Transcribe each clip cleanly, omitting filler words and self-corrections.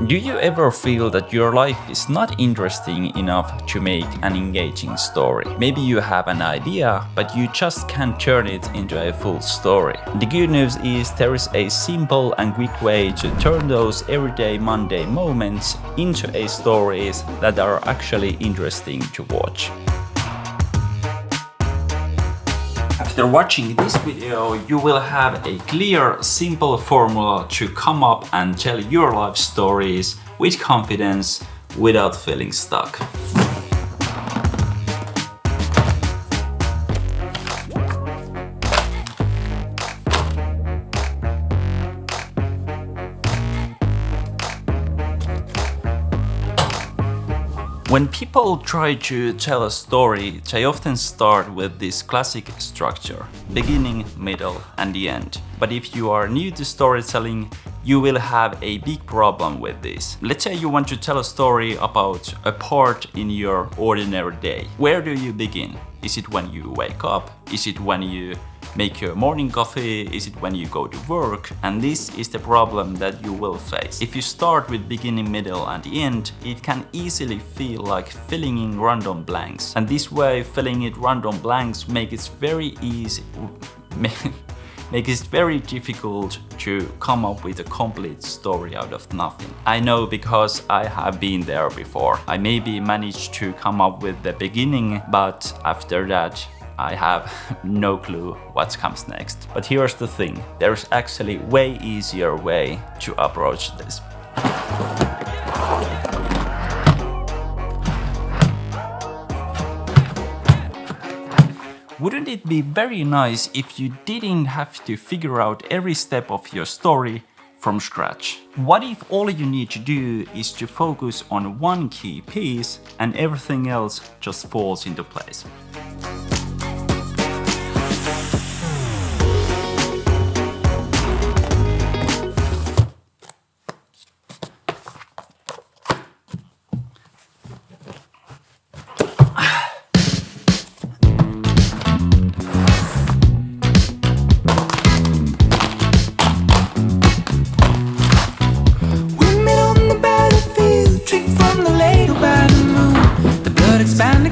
Do you ever feel that your life is not interesting enough to make an engaging story? Maybe you have an idea, but you just can't turn it into a full story. The good news is there is a simple and quick way to turn those everyday Monday moments into stories that are actually interesting to watch. After watching this video, you will have a clear, simple formula to come up and tell your life stories with confidence without feeling stuck. When people try to tell a story, they often start with this classic structure: beginning, middle, and the end. But if you are new to storytelling, you will have a big problem with this. Let's say you want to tell a story about a part in your ordinary day. Where do you begin? Is it when you wake up? Is it when you make your morning coffee? Is it when you go to work? And this is the problem that you will face. If you start with beginning, middle, and the end, it can easily feel like filling in random blanks. And this way, filling in random blanks makes it very difficult to come up with a complete story out of nothing. I know because I have been there before. I maybe managed to come up with the beginning, but after that, I have no clue what comes next. But here's the thing, there's actually way easier way to approach this. Wouldn't it be very nice if you didn't have to figure out every step of your story from scratch? What if all you need to do is to focus on one key piece and everything else just falls into place?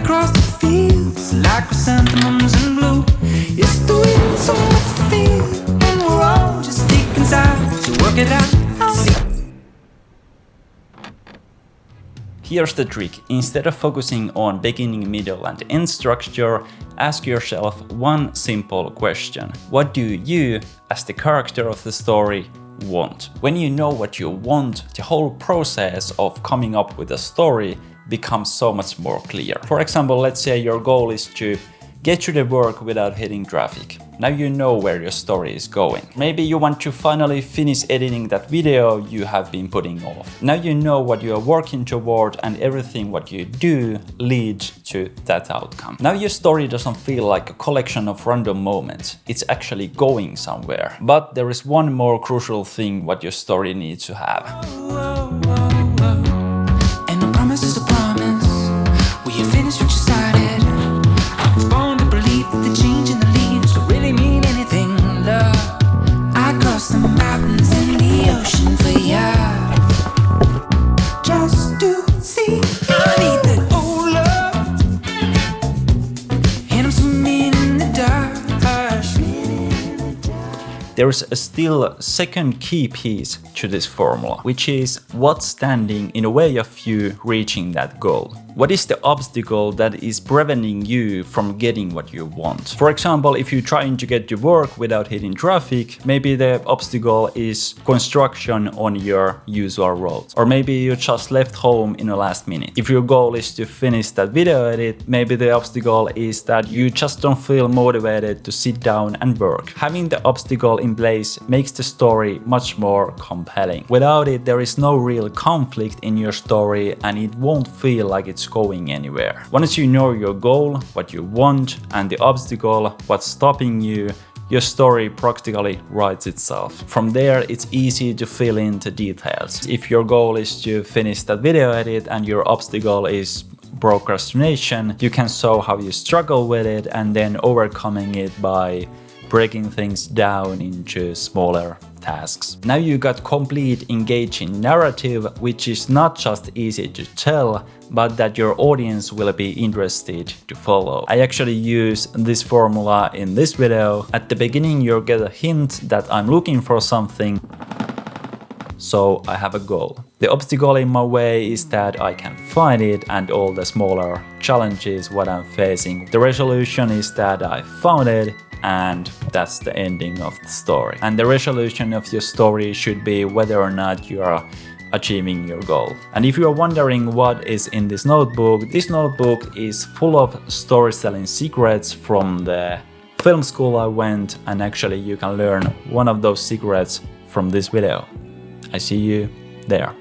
Across the fields like chrysanthemums in blue. It's the wind so much to feel, and we're all just taking time to work it out. Here's the trick. Instead of focusing on beginning, middle, and end structure, ask yourself one simple question. What do you, as the character of the story, want? When you know what you want, the whole process of coming up with a story becomes so much more clear. For example, let's say your goal is to get to the work without hitting traffic. Now you know where your story is going. Maybe you want to finally finish editing that video you have been putting off. Now you know what you are working toward, and everything what you do leads to that outcome. Now your story doesn't feel like a collection of random moments. It's actually going somewhere. But there is one more crucial thing what your story needs to have. And a promise is a promise. Will you finish what you started? I was born to believe that the change in the leaves could really mean anything. Love, I crossed the mountains and the ocean for you, just to see. I need that old love, and I'm swimming in the dark. There is a still second key piece to this formula, which is what's standing in the way of you reaching that goal. What is the obstacle that is preventing you from getting what you want? For example, if you're trying to get to work without hitting traffic, maybe the obstacle is construction on your usual roads. Or maybe you just left home in the last minute. If your goal is to finish that video edit, maybe the obstacle is that you just don't feel motivated to sit down and work. Having the obstacle in place makes the story much more compelling. Without it, there is no real conflict in your story and it won't feel like it's going anywhere. Once you know your goal, what you want, and the obstacle, what's stopping you, your story practically writes itself. From there, it's easy to fill in the details. If your goal is to finish that video edit and your obstacle is procrastination, you can show how you struggle with it and then overcoming it by breaking things down into smaller tasks. Now you got complete engaging narrative, which is not just easy to tell, but that your audience will be interested to follow. I actually use this formula in this video. At the beginning you get a hint that I'm looking for something, so I have a goal. The obstacle in my way is that I can find it and all the smaller challenges what I'm facing. The resolution is that I found it, and that's the ending of the story. And the resolution of your story should be whether or not you are achieving your goal. And if you are wondering what is in this notebook is full of storytelling secrets from the film school I went, and actually you can learn one of those secrets from this video. I see you there.